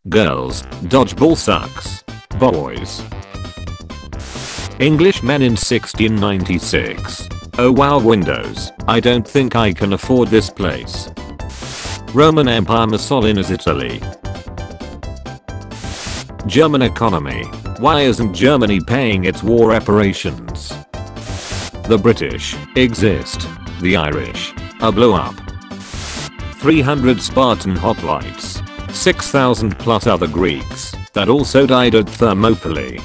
Girls, dodgeball sucks. Boys. Englishmen in 1696. Oh wow, Windows, I don't think I can afford this place. Roman Empire, Mussolini's Italy. German economy. Why isn't Germany paying its war reparations? The British exist. The Irish are blow up. 300 Spartan hoplites. 6,000 plus other Greeks that also died at Thermopylae.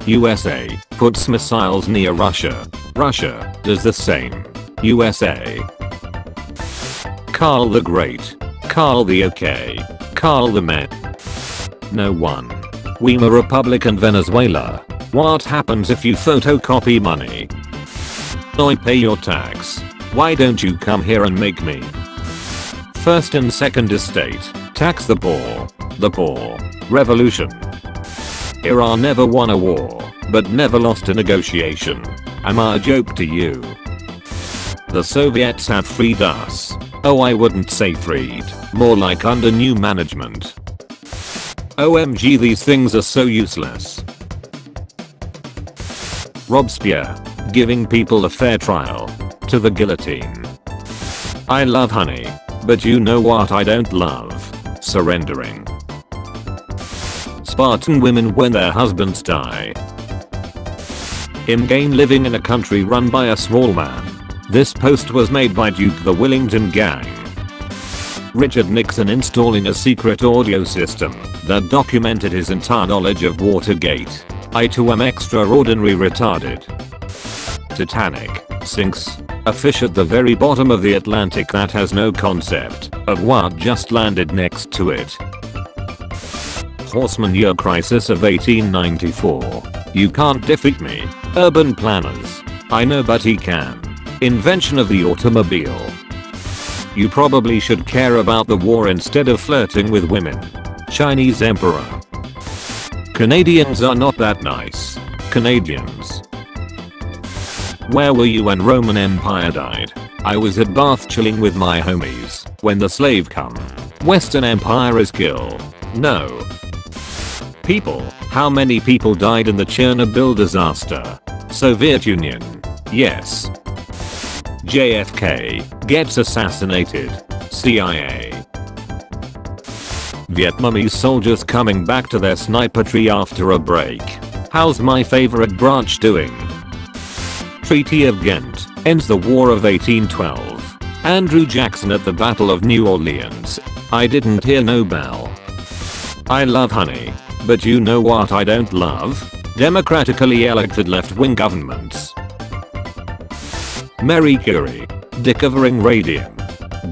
USA puts missiles near Russia. Russia does the same. USA. Karl the Great. Karl the OK. Karl the Met. No one. Weimar Republic and Venezuela. What happens if you photocopy money? I pay your tax. Why don't you come here and make me? First and second estate. Tax the poor. The poor. Revolution. Iran never won a war, but never lost a negotiation. Am I a joke to you? The Soviets have freed us. Oh, I wouldn't say freed, more like under new management. OMG, these things are so useless. Robespierre, giving people a fair trial. To the guillotine. I love honey, but you know what I don't love? Surrendering. Spartan women when their husbands die. In-game living in a country run by a small man. This post was made by Duke the Wellington Gang. Richard Nixon installing a secret audio system that documented his entire knowledge of Watergate. I too am extraordinary retarded. Titanic sinks. A fish at the very bottom of the Atlantic that has no concept of what just landed next to it. Horseman year crisis of 1894. You can't defeat me. Urban planners. I know but he can. Invention of the automobile. You probably should care about the war instead of flirting with women. Chinese emperor. Canadians are not that nice. Canadians. Where were you when Roman Empire died? I was at Bath chilling with my homies. When the slave come. Western Empire is kill. No. People. How many people died in the Chernobyl disaster? Soviet Union. Yes. JFK gets assassinated. CIA. Vietnamese soldiers coming back to their sniper tree after a break. How's my favorite branch doing? Treaty of Ghent ends the War of 1812. Andrew Jackson at the Battle of New Orleans. I didn't hear no bell. I love honey, but you know what I don't love? Democratically elected left-wing governments. Marie Curie, discovering radium,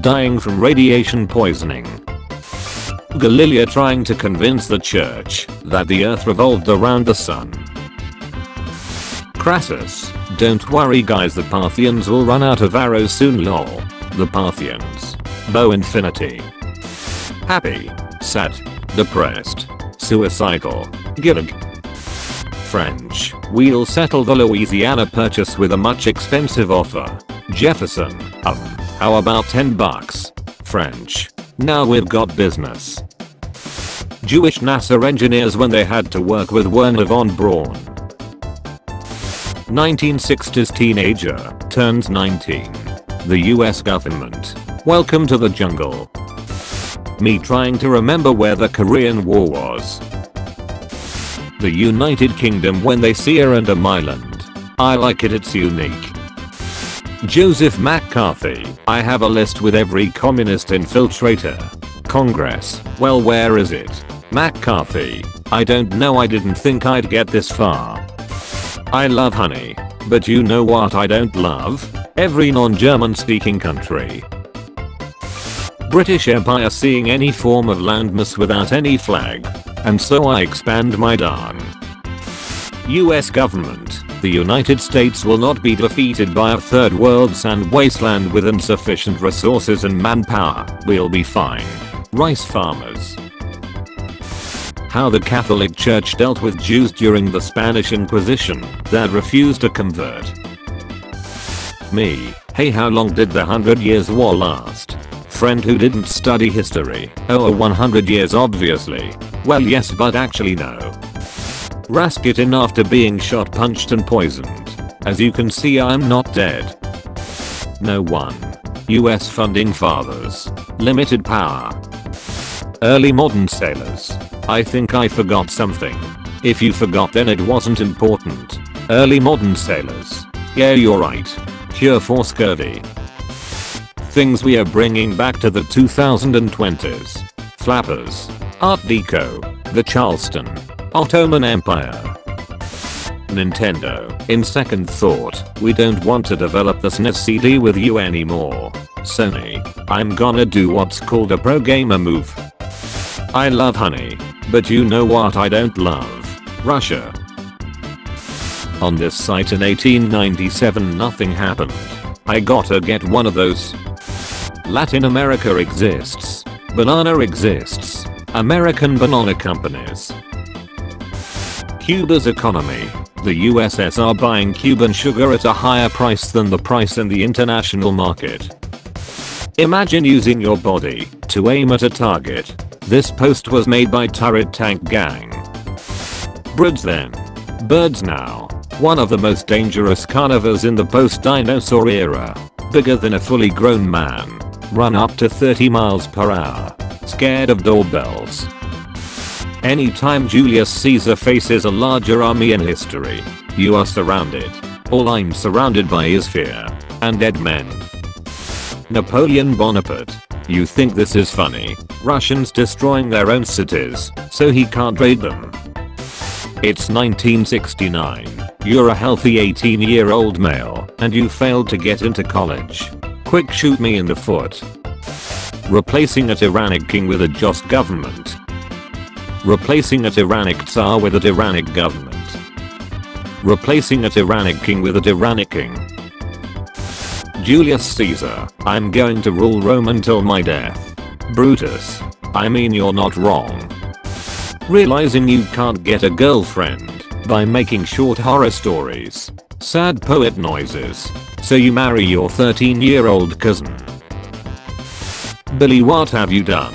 dying from radiation poisoning. Galileo trying to convince the church that the earth revolved around the sun. Crassus, don't worry guys, the Parthians will run out of arrows soon lol. The Parthians. Bow infinity. Happy, sad, depressed, suicidal, gillig. French, we'll settle the Louisiana purchase with a much expensive offer. Jefferson, how about 10 bucks? French, now we've got business. Jewish NASA engineers when they had to work with Wernher von Braun. 1960s teenager turns 19. The US government. Welcome to the jungle. Me trying to remember where the Korean War was. The United Kingdom when they see a random island. I like it, it's unique. Joseph McCarthy, I have a list with every communist infiltrator. Congress, well where is it? McCarthy, I don't know, I didn't think I'd get this far. I love honey, but you know what I don't love? Every non-German speaking country. British Empire seeing any form of landmass without any flag, and so I expand my dong. US government, the United States will not be defeated by a third world sand wasteland with insufficient resources and manpower, we'll be fine. Rice farmers. How the Catholic Church dealt with Jews during the Spanish Inquisition that refused to convert. Me, hey, how long did the 100 Years' War last? Friend who didn't study history. Oh, 100 years obviously. Well yes, but actually no. Rasputin after being shot, punched and poisoned. As you can see, I'm not dead. No one. US funding fathers. Limited power. Early modern sailors. I think I forgot something. If you forgot, then it wasn't important. Early modern sailors. Yeah, you're right. Cure for scurvy. Things we are bringing back to the 2020s. Flappers. Art Deco. The Charleston. Ottoman Empire. Nintendo. In second thought, we don't want to develop the SNES CD with you anymore. Sony. I'm gonna do what's called a pro gamer move. I love honey, but you know what I don't love? Russia. On this site in 1897 nothing happened. I gotta get one of those. Latin America exists. Banana exists. American banana companies. Cuba's economy. The USSR buying Cuban sugar at a higher price than the price in the international market. Imagine using your body to aim at a target. This post was made by Turret Tank Gang. Birds then. Birds now. One of the most dangerous carnivores in the post-dinosaur era. Bigger than a fully grown man. Run up to 30 miles per hour. Scared of doorbells. Anytime Julius Caesar faces a larger army in history, you are surrounded. All I'm surrounded by is fear. And dead men. Napoleon Bonaparte. You think this is funny? Russians destroying their own cities, so he can't raid them. It's 1969. You're a healthy 18-year-old male, and you failed to get into college. Quick, shoot me in the foot. Replacing a tyrannic king with a just government. Replacing a tyrannic Tsar with a tyrannic government. Replacing a tyrannic king with a tyrannic king. Julius Caesar. I'm going to rule Rome until my death. Brutus. I mean, you're not wrong. Realizing you can't get a girlfriend by making short horror stories. Sad poet noises. So you marry your 13-year-old cousin. Billy, what have you done?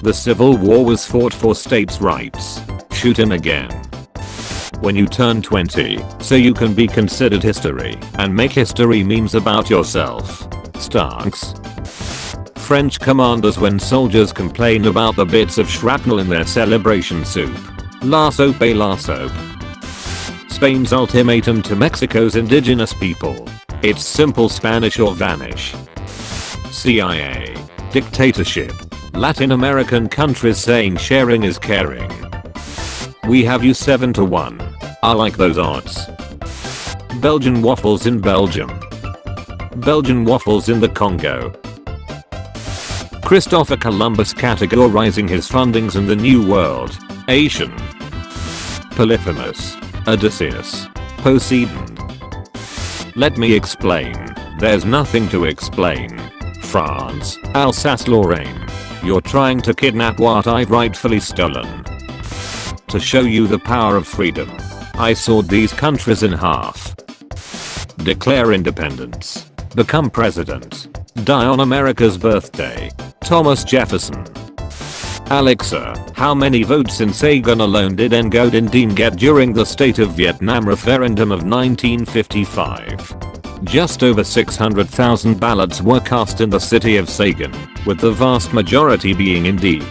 The Civil War was fought for states' rights. Shoot him again. When you turn 20, so you can be considered history and make history memes about yourself. Starks. French commanders when soldiers complain about the bits of shrapnel in their celebration soup. La sope, la sope. Spain's ultimatum to Mexico's indigenous people. It's simple: Spanish or vanish. CIA. Dictatorship. Latin American countries saying sharing is caring. We have you 7-1. I like those odds. Belgian waffles in Belgium. Belgian waffles in the Congo. Christopher Columbus categorizing his fundings in the New World. Asian. Polyphemus. Odysseus. Poseidon. Let me explain. There's nothing to explain. France. Alsace-Lorraine. You're trying to kidnap what I've rightfully stolen. To show you the power of freedom, I sawed these countries in half. Declare independence. Become president. Die on America's birthday. Thomas Jefferson. Alexa, how many votes in Saigon alone did Ngo Dinh Diem get during the State of Vietnam referendum of 1955? Just over 600,000 ballots were cast in the city of Saigon, with the vast majority being in Diem.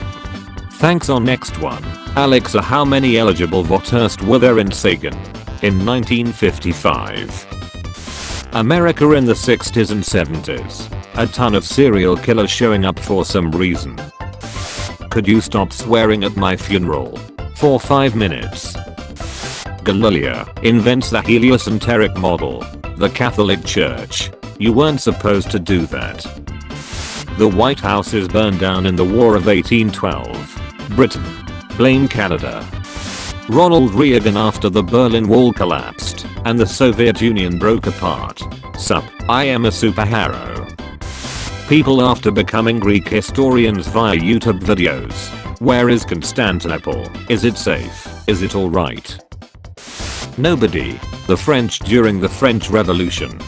Thanks. On next one. Alexa, how many eligible voters were there in Saigon in 1955? America in the 60s and 70s. A ton of serial killers showing up for some reason. Could you stop swearing at my funeral for 5 minutes? Galileo invents the heliocentric model. The Catholic Church. You weren't supposed to do that. The White House is burned down in the War of 1812. Britain. Blame Canada. Ronald Reagan after the Berlin Wall collapsed and the Soviet Union broke apart. Sup, I am a superhero. People after becoming Greek historians via YouTube videos. Where is Constantinople? Is it safe? Is it alright? Nobody. The French during the French Revolution.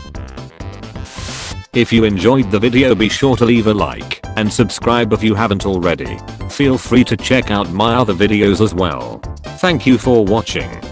If you enjoyed the video, be sure to leave a like. and subscribe if you haven't already. Feel free to check out my other videos as well. Thank you for watching.